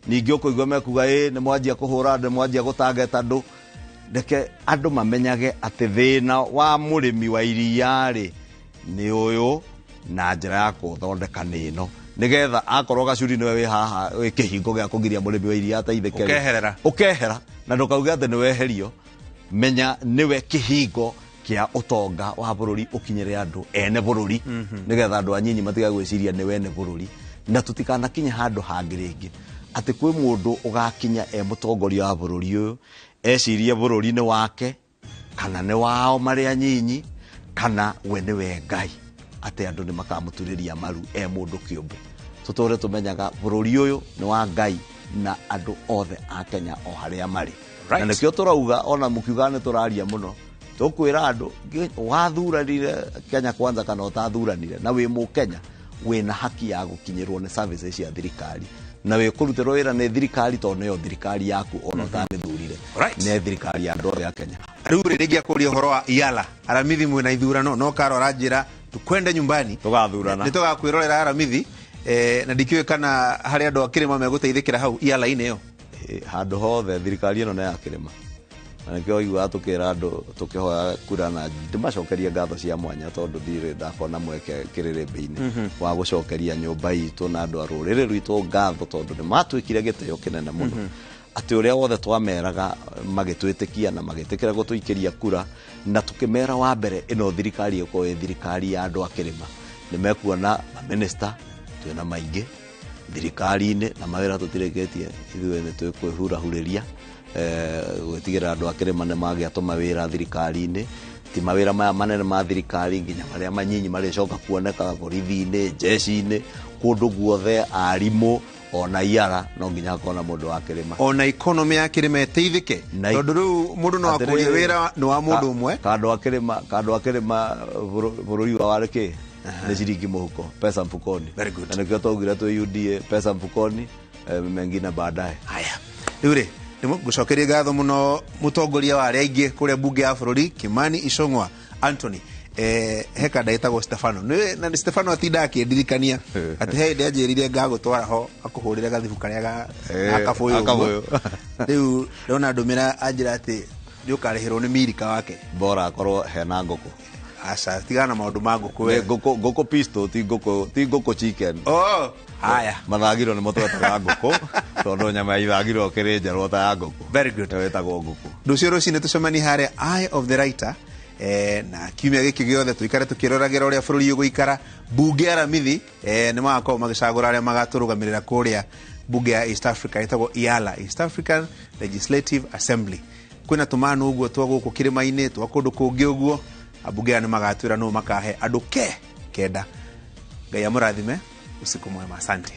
ningi ukuigwa mekuga ni mwanjia kuhura andu mwanjia gutangeta andu ndeke andu mamenyage ati thina wa murimi wa iria ri ni uyu na njira ya kuthondeka nino nigetha akorwo gacuri niwe wi haha wi kihingo gia kugiria murimi wa iria ataithike ukehera na ndukauge ati niwe herio menya niwe kihingo kia utonga wa bururi ukinyire andu ene bururi nigetha andu anyinyi matiga gwiciria niwe ene bururi na tutikana kinya handu hangiringi ati kwi mundu ugakinya mutongoria wa bururi uyu ecirie bururi ni wake kana ni wao mari anyinyi kana we niwe Ngai ati andu ni makamuturiria maru mundu kiumbe tutore tumenyaga bururi uyu ni wa Ngai na andu othe a Kenya o haria mari na nikio turauga ona mukiuga ni turaria muno tukwira andu wathuranire Kenya kwanza kana utathuranire na wi mu Kenya wina haki ya gukinyirwo ni services cia thirikari na we kurutirwo wira ni thirikari to neyo thirikari yaku ona utamithurire ni thirikari ya andu ya Kenya riu rigia kuria horo wa iala aramithi mwina ithurano no karora njira tukwende nyumbani tugathurana ni tugakwirorera aramithi na ndikiwe kana hari andu akirima meguteithikira hau iala ine yo handu hothe thirikari ino na ya kirima na nikio igwa tukira andu tukihoya kura na ndimacokeria ngatho cia mwanya tondu ndire ndakona mweke Kiririmbi-ini wa gucokeria nyumba itu na andu a ruriri rwitu ngatho tondu ni matwikire gitio kinene muno ati uria wothe twameraga magitwitikia na magitikira gutuikiria kura na tukimera wa mbere ino thirikari iko thirikari ya andu a kirima ni mekuona minister twina maingi thirikari-ini na mawira tutireketie ithuĩ ni twikwihurahuriria gwitigira andu a kirima ni magiatuma wira thirikari-ini ti mawira maya manene ma thirikari nginya maria manyinyi maricoka kuoneka borithi-ini jeshi-ini kundu guothe arimu ona iara no nginya kona mundu wa kirima ona economy ya kirima eteithike tondu riu mundu no akuria wira ni wa mundu umwe kandu akirima bururi wa warike ni ciringi muhuko pesa mfukoni na nikio twaugire twi UDA pesa mfukoni mengine baadaye haya riu ri gucokeria ngatho muno mutongoria wa aria aingi kuria bunge ya bururi Kimani Ichu'Ngwa Anthony heka ndaitagwo Stefano na Stefano atinda akiendirikania ati he ndi anjirire ngagutwara ho akuhurire gathibu karia akabuyu riu ndona ndumira anjira ati ndiukarihirwo ni mirika wake bora akorwo hena nguku asa tigana maundu ma nguku we nguku pistol ti nguku chicken haya mathagiro ni motwetaga nguku tondu nyama ithagiro kirinjerwo ta ya nguku very good wetagwo nguku nducio rucine tucemani haria Eye of the Writer na kiumia giki giothe tuikare tukiroragira uria bururi uguikara bunge aramithi ni magakorwo magicagura aria magaturugamirira kuria bunge ya East Africa itagwo IALA East African Legislative Assembly kwina tumanu uguo twa guku kirima-ini twa kundu kungi uguo abunge ni magatwira no makahe andu kenda Ngai amurathime usiku mwema asante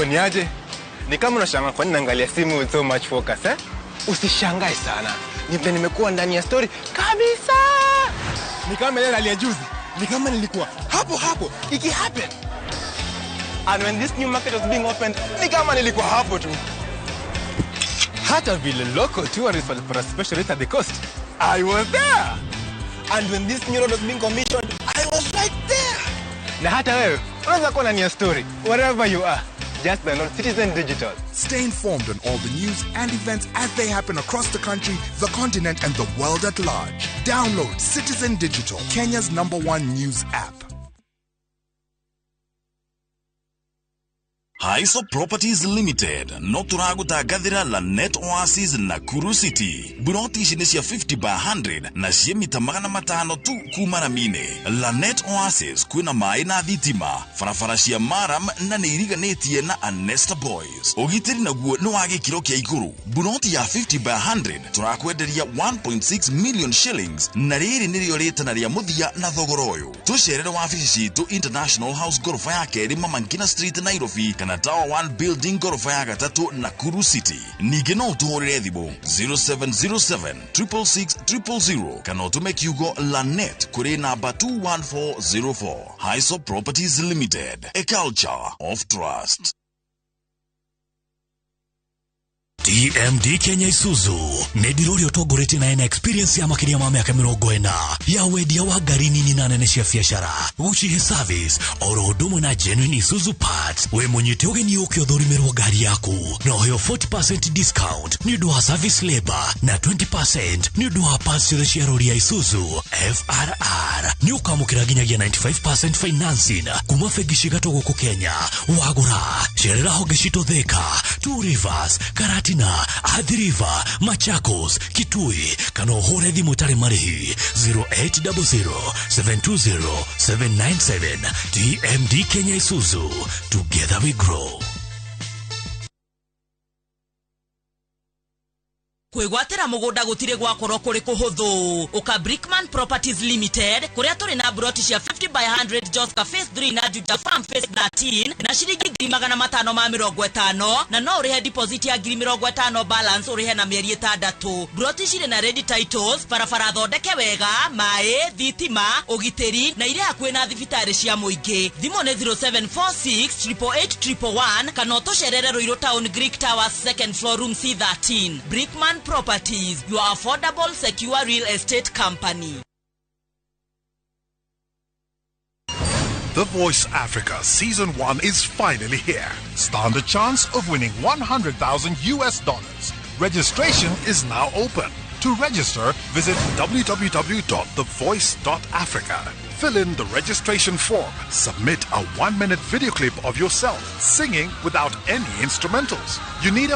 Niaje? Ni kama unashangaa kwa nini naangalia simu with so much focus, eh? Usishangae sana. Nimekuwa ndani ya story kabisa. Ni kama ile hali ya juzi. Ni kama nilikuwa hapo iki happen. And when this new market was being opened, ni kama nilikuwa hapo tu. Hata vile local tourists for a special rate at the coast, I was there. And when this new road was being commissioned, I was right there. Na hata wewe, unaweza kuwa ndani ya story wherever you are. Just download Citizen Digital. Stay informed on all the news and events as they happen across the country, the continent, and the world at large. Download Citizen Digital, Kenya's #1 news app. Haiso Properties Limited no turagutangathira Lanet Oasis Nakuru City. Buroti ici nĩ cia 50 by 100 na cie mita 500 tu kuma na mine. Lanet Oasis kwina mai na thitima, barabara cia maram na nĩ iriganĩtie na Anesta Boys. Ũgitĩri naguo nĩ wa gĩkĩro kĩa igũrũ. Buroti ya 50 by 100 turakwenderia 1.6 million shillings na rĩrĩ nĩrĩo rĩtana rĩa mũthia na thogora ũyũ. Tũcerere wabici citũ International House gorofa ya kerĩ Mama Ngina Street Nairobi kana Tower 1 Building gorofa ya gatatu Nakuru City. Ningĩ no ũtũhũrĩre thimũ 0707 666 000 kana ũtũme kiugo Lanet kũrĩ namba 21404. Haiso Properties Limited, a culture of trust. TMD Kenya Isuzu nedirorio togorete na experience ya makiria ma miaka 40 ya wendia wa gari nini na nene cia biashara gucihe service oro ndumu na genuine Isuzu parts. We munyite ugeni ukiothorimerwo gari yaku no hoyo 40% discount ni undu wa service labor na 20% ni undu wa parts cia rori ya Isuzu FRR. Ni ukamukira ginyagia 95% financing kuma fegishi gatogo ku Kenya. Wagura sherera hogeshito Thika, Two Rivers, Karati na Athi River, Machakos, Kitui, kano hore thimu tare marihi 0800-720-797. TMD Kenya Isuzu, together we grow. Kwegwatira mugunda gutire gwakorwo kuri kuhuthu uka Brickman Properties Limited kuria turi na broti cia 50 by 100 Joska Phase 3 na Juja Farm Phase 13 na shilingi 550 na no urihe deposit ya 50 balance urihe na mieri 6. Broti cire na ready titles barabara thondeke wega mai thitima ugiteri na ile hakuhe na thibitari cia muingi. Thimo ne 0746 888 kana utosherere Ruiru Town Greek Towers 2nd floor room C13. Brickman Properties, your affordable, secure real estate company. The Voice Africa Season 1 is finally here. Stand a chance of winning $100,000. Registration is now open. To register, visit www.thevoice.africa. Fill in the registration form. Submit a 1-minute video clip of yourself singing without any instrumentals. You need a